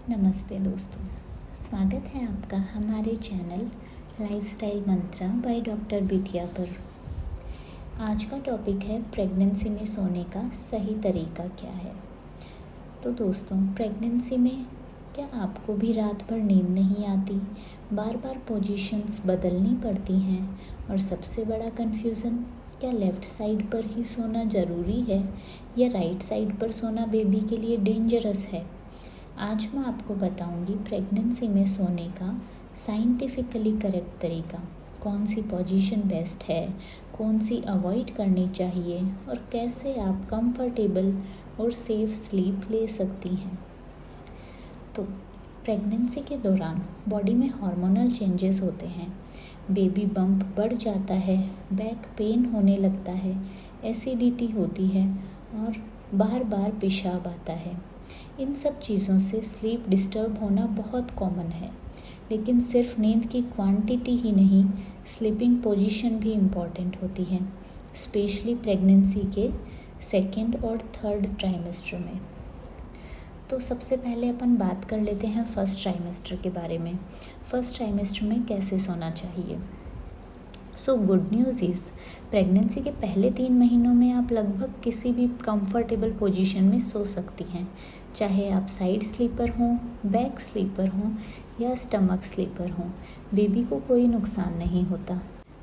नमस्ते दोस्तों, स्वागत है आपका हमारे channel lifestyle Mantra by doctor बिटिया पर। आज का टॉपिक है प्रेगनेंसी में सोने का सही तरीका क्या है। तो दोस्तों, प्रेगनेंसी में क्या आपको भी रात भर नींद नहीं आती, बार बार पोजीशंस बदलनी पड़ती हैं और सबसे बड़ा कन्फ्यूज़न, क्या लेफ़्ट साइड पर ही सोना ज़रूरी है या राइट साइड पर सोना बेबी के लिए डेंजरस है। आज मैं आपको बताऊंगी प्रेगनेंसी में सोने का साइंटिफिकली करेक्ट तरीका, कौन सी पोजीशन बेस्ट है, कौन सी अवॉइड करनी चाहिए और कैसे आप कंफर्टेबल और सेफ स्लीप ले सकती हैं। तो प्रेगनेंसी के दौरान बॉडी में हार्मोनल चेंजेस होते हैं, बेबी बम्प बढ़ जाता है, बैक पेन होने लगता है, एसिडिटी होती है और बार बार पेशाब आता है। इन सब चीज़ों से स्लीप डिस्टर्ब होना बहुत कॉमन है, लेकिन सिर्फ नींद की क्वांटिटी ही नहीं, स्लीपिंग पोजीशन भी इम्पॉर्टेंट होती है, स्पेशली प्रेगनेंसी के सेकेंड और थर्ड ट्राइमेस्टर में। तो सबसे पहले अपन बात कर लेते हैं फर्स्ट ट्राइमेस्टर के बारे में। फर्स्ट ट्राइमेस्टर में कैसे सोना चाहिए। So good news is, pregnancy के पहले 3 महीनों में आप लगभग किसी भी कंफर्टेबल पोजीशन में सो सकती हैं, चाहे आप साइड स्लीपर हों, बैक स्लीपर हों या स्टमक स्लीपर हों, बेबी को कोई नुकसान नहीं होता।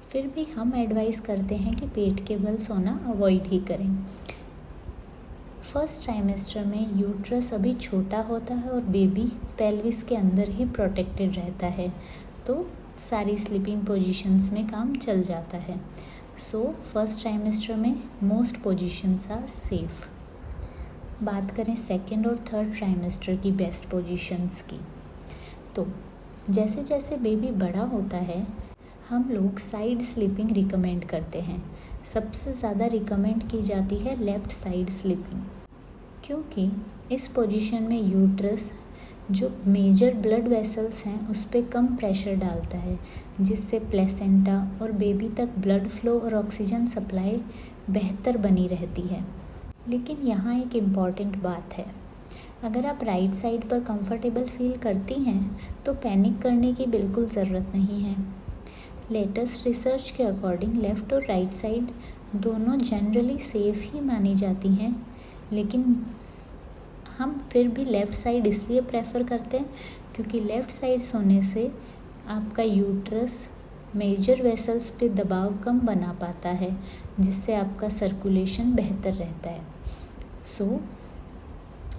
फिर भी हम एडवाइस करते हैं कि पेट के बल सोना अवॉइड ही करें। फर्स्ट ट्राइमेस्टर में यूट्रस अभी छोटा होता है और बेबी पेल्विस के अंदर ही प्रोटेक्टेड रहता है, तो सारी स्लीपिंग पोजीशंस में काम चल जाता है। सो फर्स्ट ट्राइमेस्टर में मोस्ट पोजीशंस आर सेफ। बात करें सेकेंड और थर्ड ट्राइमेस्टर की बेस्ट पोजीशंस की, तो जैसे जैसे बेबी बड़ा होता है हम लोग साइड स्लीपिंग रिकमेंड करते हैं। सबसे ज़्यादा रिकमेंड की जाती है लेफ़्ट साइड स्लीपिंग, क्योंकि इस पोजीशन में यूट्रस जो मेजर ब्लड वेसल्स हैं उस पर कम प्रेशर डालता है, जिससे प्लेसेंटा और बेबी तक ब्लड फ्लो और ऑक्सीजन सप्लाई बेहतर बनी रहती है। लेकिन यहाँ एक इम्पॉर्टेंट बात है, अगर आप राइट साइड पर कंफर्टेबल फील करती हैं तो पैनिक करने की बिल्कुल ज़रूरत नहीं है। लेटेस्ट रिसर्च के अकॉर्डिंग लेफ़्ट और राइट साइड दोनों जनरली सेफ़ ही मानी जाती हैं, लेकिन हम फिर भी लेफ़्ट साइड इसलिए प्रेफर करते हैं क्योंकि लेफ़्ट साइड सोने से आपका यूट्रस मेजर वेसल्स पे दबाव कम बना पाता है, जिससे आपका सर्कुलेशन बेहतर रहता है। सो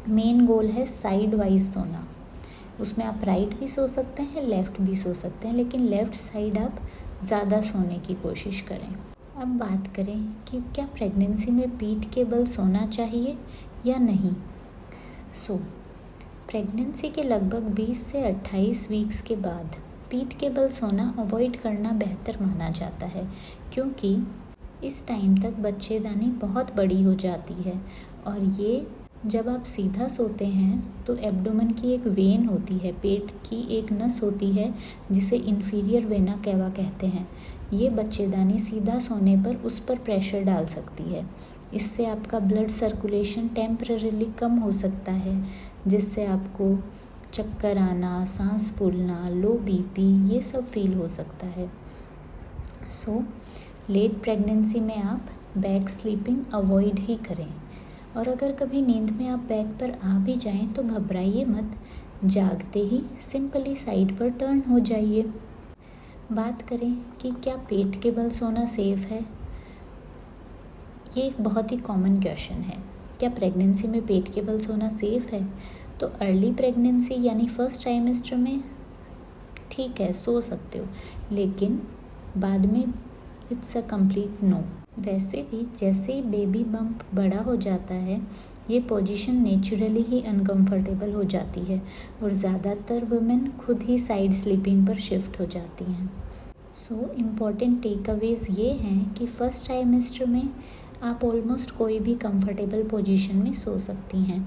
मेन गोल है साइड वाइज सोना। उसमें आप राइट भी सो सकते हैं, लेफ़्ट भी सो सकते हैं, लेकिन लेफ़्ट साइड आप ज़्यादा सोने की कोशिश करें। अब बात करें कि क्या प्रेगनेंसी में पीठ के बल सोना चाहिए या नहीं। सो प्रेगनेंसी के लगभग 20 से 28 वीक्स के बाद पीठ के बल सोना अवॉइड करना बेहतर माना जाता है, क्योंकि इस टाइम तक बच्चेदानी बहुत बड़ी हो जाती है और ये जब आप सीधा सोते हैं तो एब्डोमेन की एक वेन होती है, पेट की एक नस होती है जिसे इंफीरियर वेना कैवा कहते हैं। ये बच्चेदानी सीधा सोने पर उस पर प्रेशर डाल सकती है, इससे आपका ब्लड सर्कुलेशन टेम्परेरीली कम हो सकता है, जिससे आपको चक्कर आना, सांस फूलना, लो बीपी ये सब फील हो सकता है। सो लेट प्रेगनेंसी में आप बैक स्लीपिंग अवॉइड ही करें, और अगर कभी नींद में आप बैक पर आ भी जाएं तो घबराइए मत, जागते ही सिंपली साइड पर टर्न हो जाइए। बात करें कि क्या पेट के बल सोना सेफ है। ये एक बहुत ही कॉमन क्वेश्चन है, क्या प्रेगनेंसी में पेट के बल सोना सेफ है। तो अर्ली प्रेगनेंसी यानी फर्स्ट ट्राइमेस्टर में ठीक है, सो सकते हो, लेकिन बाद में इट्स अ कंप्लीट नो। वैसे भी जैसे ही बेबी बम्प बड़ा हो जाता है ये पोजीशन नेचुरली ही अनकंफर्टेबल हो जाती है और ज़्यादातर वुमेन खुद ही साइड स्लीपिंग पर शिफ्ट हो जाती हैं। सो इम्पॉर्टेंट टेक अवेज ये हैं कि फर्स्ट ट्राइमेस्टर में आप ऑलमोस्ट कोई भी कंफर्टेबल पोजीशन में सो सकती हैं,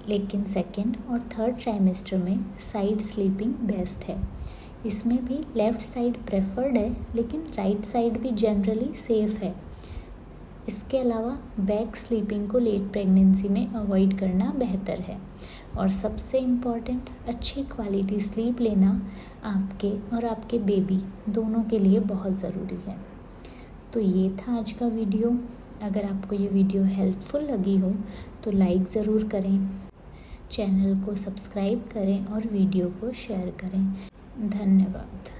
लेकिन सेकेंड और थर्ड ट्राइमेस्टर में साइड स्लीपिंग बेस्ट है। इसमें भी लेफ़्ट साइड प्रेफर्ड है, लेकिन राइट साइड भी जनरली सेफ़ है। इसके अलावा बैक स्लीपिंग को लेट प्रेगनेंसी में अवॉइड करना बेहतर है और सबसे इम्पॉर्टेंट, अच्छी क्वालिटी स्लीप लेना आपके और आपके बेबी दोनों के लिए बहुत ज़रूरी है। तो ये था आज का वीडियो। अगर आपको ये वीडियो हेल्पफुल लगी हो तो लाइक ज़रूर करें, चैनल को सब्सक्राइब करें और वीडियो को शेयर करें। धन्यवाद।